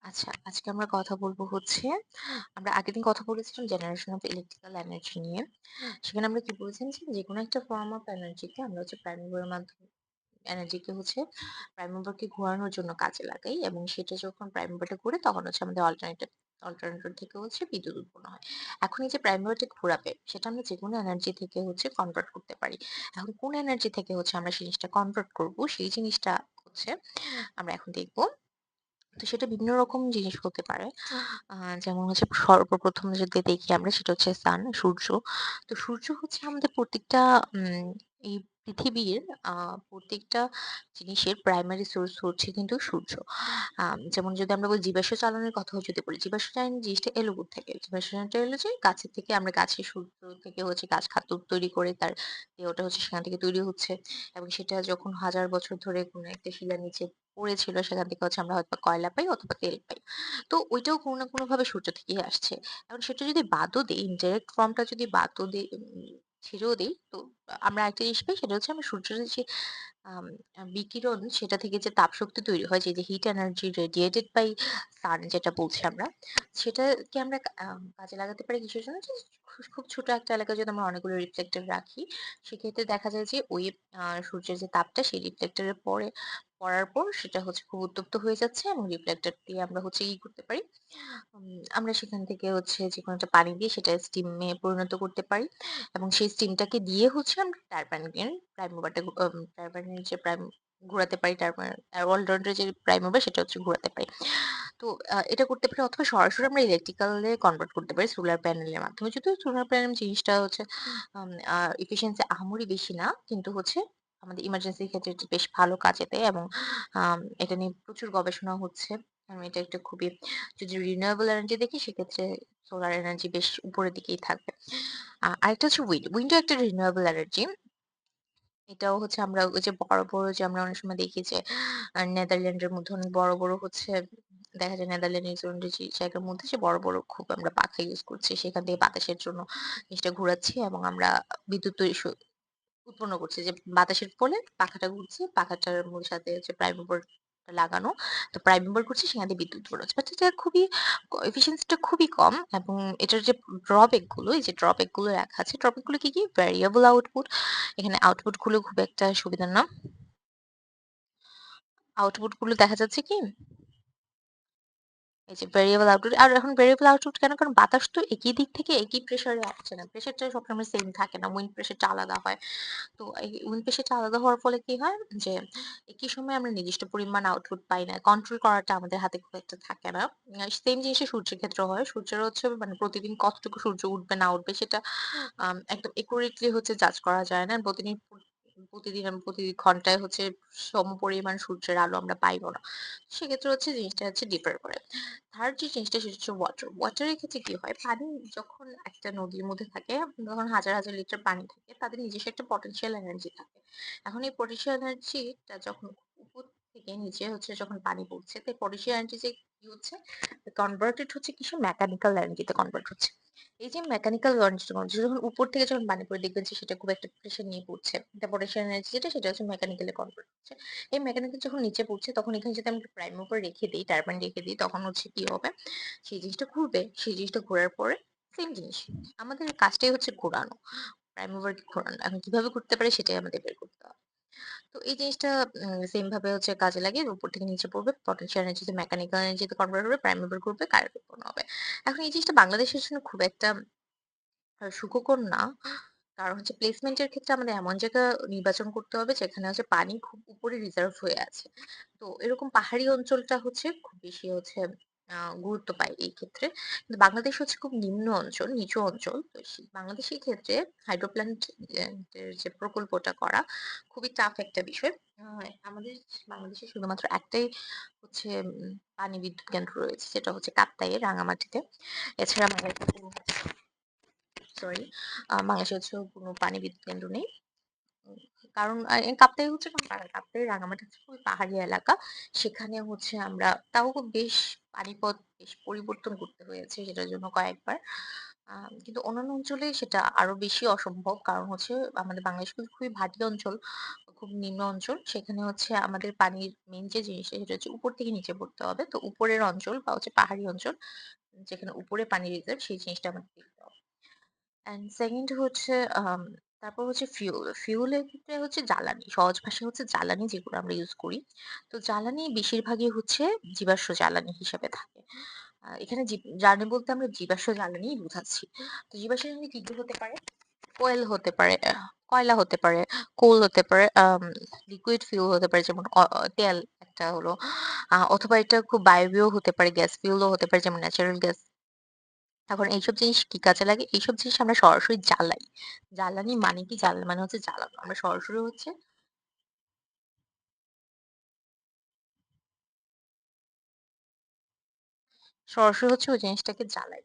আচ্ছা, আজকে আমরা কথা বলব হচ্ছে আমরা আগের দিন কথা বলেছিলাম জেনারেশন অফ ইলেকট্রিক্যাল এনার্জি নিয়ে। সেখানে আমরা কি বলেছিলাম যে যেকোনো একটা ফর্ম অফ এনার্জিকে আমরা হচ্ছে প্রাইম মুভারের মাধ্যমে এনার্জিকে হচ্ছে প্রাইম মুভারকে ঘোরানোর জন্য কাজে লাগাই এবং সেটা যখন প্রাইম মুভারটা ঘুরে তখন হচ্ছে আমাদের অল্টারনেটর থেকে হচ্ছে বিদ্যুৎ উৎপন্ন হয়। এখন এই যে প্রাইম মুভারটা ঘোরাবে সেটা আমরা যেকোনো এনার্জি থেকে হচ্ছে কনভার্ট করতে পারি। এখন কোন এনার্জি থেকে হচ্ছে আমরা সেই জিনিসটা কনভার্ট করব সেই জিনিসটা হচ্ছে আমরা এখন দেখব। তো সেটা বিভিন্ন রকম জিনিস হতে পারে। আ যেমন হচ্ছে সর্বপ্রথম যদি দেখি আমরা সেটা হচ্ছে সূর্য। তো সূর্য হচ্ছে আমাদের প্রত্যেকটা এই পৃথিবীর আ প্রত্যেকটা জিনিসের প্রাইমারি সোর্স হচ্ছে কিন্তু সূর্য। যেমন যদি আমরা বলি জীবাশ্ম জ্বালানির কথাও যদি বলি, জীবাশ্ম জ্বালানি জিনিসটা এলো কোত্থেকে? জীবাশ্ম জ্বালানিটা এলো যে গাছের থেকে আমরা গাছের সূত্র থেকে হচ্ছে গাছ খাদ্য তৈরি করে তার দেহটা হচ্ছে সেখান থেকে তৈরি হচ্ছে এবং সেটা যখন হাজার বছর ধরে কোনো একটা শিলার নিচে পড়েছিল সেখান থেকে হচ্ছে আমরা হয়তো কয়লা পাই অথবা তেল পাই। তো ওইটাও কোনো না কোনোভাবে সূর্য থেকেই আসছে। এখন সেটা যদি বাদও দেই, ইনডাইরেক্ট ফর্মটা যদি বাদও দেই ছেড়েও দেই, তো আমরা আরেকটা জিনিস পাই সেটা হচ্ছে আমরা সূর্যের যে আম বিকিরণ সেটা থেকে যে তাপশক্তি তৈরি হয় যে হিট এনার্জি রেডিয়েটেড বাই সান যেটা বলছি আমরা, সেটাকে আমরা কাজে লাগাতে পারি কিসের জন্য? যে খুব ছোট একটা এলাকায় যদি আমরা অনেকগুলো রিফ্লেক্টর রাখি, সেক্ষেত্রে দেখা যায় যে ওই সূর্যের যে তাপটা সেই রিফ্লেক্টর এর পড়ার পর সেটা হচ্ছে খুব উত্তপ্ত হয়ে যাচ্ছে এবং রিফ্লেক্টর দিয়ে আমরা হচ্ছে করতে পারি। আমরা সেখান থেকে হচ্ছে যেকোনো একটা পানি দিয়ে সেটা স্টিমে পরিণত করতে পারি এবং সেই স্টিমটাকে দিয়ে হচ্ছে আমরা টারবাইনের প্রাইম মুভারটা টারবাইনের যে প্রাইম ঘোরাতে পারি অলরাউন্ডার যে প্রাইম মুভার সেটা হচ্ছে ঘোরাতে পারি। তো এটা করতে পারি অথবা সরাসরি আমরা ইলেকট্রিক্যালে কনভার্ট করতে পারি সোলার প্যানেলের মাধ্যমে। যদিও সোলার প্যানেল জিনিসটা হচ্ছে আম আ এফিশিয়েন্সি আহামরি বেশি না। কিন্তু হচ্ছে আমাদের ইমার্জেন্সির ক্ষেত্রে এটি বেশ ভালো কাজে দেয় এবং এটা নিয়ে প্রচুর গবেষণা হচ্ছে। এটা একটা খুবই যদি রিনিউয়েবল এনার্জি দেখি সেক্ষেত্রে সোলার এনার্জি বেশ উপরের দিকেই থাকবে। আরেকটা হচ্ছে উইন্ড। উইন্ডও একটা রিনিউয়েবল এনার্জি। এটাও হচ্ছে আমরা ওই যে বড়, বড় যে আমরা অনেক সময় দেখি যে নেদারল্যান্ডের মধ্যে অনেক বড়, বড় হচ্ছে দেখা যায় নেদারল্যান্ড, নিউজিল্যান্ড যে জায়গার মধ্যে যে বড়, বড় খুব আমরা পাখা ইউজ করছি। সেখান থেকে বাতাসের জন্য জিনিসটা ঘুরাচ্ছি এবং আমরা বিদ্যুৎ তৈরি উৎপন্ন করছি যে বাতাসের ফলে পাখাটা ঘুরছে, পাখাটার সাথে হচ্ছে প্রাইম মুভার লাগানো। তো প্রাইম মুভার ঘুরছে সেখান থেকে বিদ্যুৎ উৎপন্ন হচ্ছে। বাট এটা খুবই এফিশিয়েন্সি টা খুবই কম এবং এটার যে ড্রব্যাক গুলো, এই যে ড্রব্যাক গুলো লেখা আছে, ড্রব্যাক গুলো কি? Variable output. এখানে আউটপুট গুলো খুব একটা সুবিধার না। আউটপুট গুলো দেখা যাচ্ছে কি? এই যে ভেরিয়েবল আউটপুট আর এখন ভেরিয়েবল আউটপুট কেন? কারণ বাতাস তো একই দিক থেকে একই প্রেসারে আসছে না। প্রেসারটা সবসময় সেম থাকে না। উইন্ড প্রেসারটা আলাদা হয়। তো এই উইন্ড প্রেসারটা আলাদা হওয়ার ফলে কি হয়? যে একই সময়ে আমরা নির্দিষ্ট পরিমাণ আউটপুট পাই না। কন্ট্রোল করাটা আমাদের হাতে খুব একটা থাকে না। সেম জিনিসই সূর্যের ক্ষেত্রেও হয়। সূর্যের হচ্ছে মানে প্রতিদিন কতটুকু সূর্য উঠবে না উঠবে সেটা একদম একুরেটলি হচ্ছে জাজ করা যায় না। প্রতি ঘন্টায় হচ্ছে সমপরিমাণ সূর্যের আলো আমরা পাইব না। সেক্ষেত্রে হচ্ছে জিনিসটা হচ্ছে ডিফার করে। থার্ড যে জিনিসটা সেটা হচ্ছে ওয়াটার। ওয়াটারের ক্ষেত্রে কি হয়? পানি যখন একটা নদীর মধ্যে থাকে, তখন হাজার, হাজার লিটার পানি থাকে। তাদের নিজস্ব একটা পটেনশিয়াল এনার্জি থাকে। এখন এই পটেনশিয়াল এনার্জিটা যখন উপর থেকে নিচে হচ্ছে যখন পানি পড়ছে, তো পটেনশিয়াল এনার্জি যে কি হচ্ছে? কনভার্টেড হচ্ছে কিসে? মেকানিক্যাল এনার্জিতে কনভার্ট হচ্ছে। এই যে মেকানিক্যাল এনার্জি যখন উপর থেকে যখন পানি পড়ে দেখবেন যে সেটা খুব একটা প্রেশার নিয়ে পড়ছে। এটা পটেনশিয়াল এনার্জি যেটা সেটা হচ্ছে মেকানিক্যালি কনভার্ট হচ্ছে। এই মেকানিক্যাল যখন নিচে পড়ছে তখন এখানে যদি আমরা প্রাইম মুভার রেখে দেই, টারবাইন রেখে দিই তখন হচ্ছে কি হবে? সেই জিনিসটা ঘুরবে। সেই জিনিসটা ঘোরার পরে সেম জিনিস। আমাদের কাজটাই হচ্ছে ঘোরানো। প্রাইম মুভারকে ঘোরানো। এখন কিভাবে ঘুরতে পারে সেটাই আমাদের বের করতে হবে। তো এই জিনিসটা সেম ভাবে হচ্ছে কাজে লাগে। উপর থেকে নিচে পড়বে। পটেনশিয়াল এনার্জিতে মেকানিক্যাল এনার্জিতে কনভার্ট হবে। প্রাইম মুভার ঘুরবে, কারেন্ট উৎপন্ন হবে। এখন এই জিনিসটা বাংলাদেশের জন্য খুব একটা সুখকর না। কারণ হচ্ছে প্লেসমেন্ট এর ক্ষেত্রে আমাদের এমন জায়গা নির্বাচন করতে হবে যেখানে হচ্ছে পানি খুব উপরে রিজার্ভ হয়ে আছে। তো এরকম পাহাড়ি অঞ্চলটা হচ্ছে খুব বেশি হচ্ছে আ গুরুত্ব পায় এই ক্ষেত্রে। কিন্তু বাংলাদেশ হচ্ছে খুব নিম্ন অঞ্চল, নিচু অঞ্চল। তো বাংলাদেশের ক্ষেত্রে হাইড্রো প্ল্যান্ট এর যে প্রকল্পটা করা খুবই টাফ একটা বিষয়। আ আমাদের বাংলাদেশে শুধুমাত্র একটাই হচ্ছে পানি বিদ্যুৎ কেন্দ্র রয়েছে। যেটা হচ্ছে কাপ্তাইয়ে রাঙামাটিতে। এছাড়া সরি বাংলাদেশে হচ্ছে কোনো পানি বিদ্যুৎ কেন্দ্র নেই। উম কারণ কাপ্তাই হচ্ছে কাপ্তাই রাঙামাটি হচ্ছে খুবই পাহাড়ি এলাকা। সেখানে হচ্ছে আমরা তাও বেশ পানিপথ বেশ পরিবর্তন করতে হয়েছে সেটার জন্য কয়েকবার। কিন্তু অন্যান্য অঞ্চলে সেটা আরো বেশি অসম্ভব। কারণ হচ্ছে আমাদের বাংলাদেশ কিন্তু খুবই ভাটি অঞ্চল, খুব নিম্ন অঞ্চল। সেখানে হচ্ছে আমাদের পানির মেইন যে জিনিসটা সেটা হচ্ছে উপর থেকে নিচে পড়তে হবে। তো উপরের অঞ্চল বা হচ্ছে পাহাড়ি অঞ্চল যেখানে উপরে পানি রিজার্ভ সেই জিনিসটা আমাদের দেখতে হবে। অ্যান্ড সেকেন্ড হচ্ছে তারপর হচ্ছে ফিউল। ফিউলের ক্ষেত্রে হচ্ছে জ্বালানি। সহজ ভাষায় হচ্ছে জ্বালানি যেগুলো আমরা ইউজ করি। তো জ্বালানি বেশিরভাগই হচ্ছে জীবাশ্ম জ্বালানি হিসেবে থাকে। এখানে জ্বালানি বলতে আমরা জীবাশ্ম জ্বালানিই বুঝাচ্ছি। তো জীবাশ্ম জ্বালানি কি, কি হতে পারে? ওয়েল হতে পারে, কয়লা হতে পারে, কোল হতে পারে, লিকুইড ফিউল হতে পারে যেমন তেল একটা হলো। অথবা এটা খুব বায়বীয় হতে পারে, গ্যাস ফিউলও হতে পারে যেমন ন্যাচারাল গ্যাস। এখন এইসব জিনিস কি কাজে লাগে? এইসব জিনিস আমরা সরাসরি জ্বালাই। জ্বালানি মানে কি? জ্বালানি মানে হচ্ছে জ্বালানো। আমরা সরাসরি হচ্ছে ওই জিনিসটাকে জ্বালাই।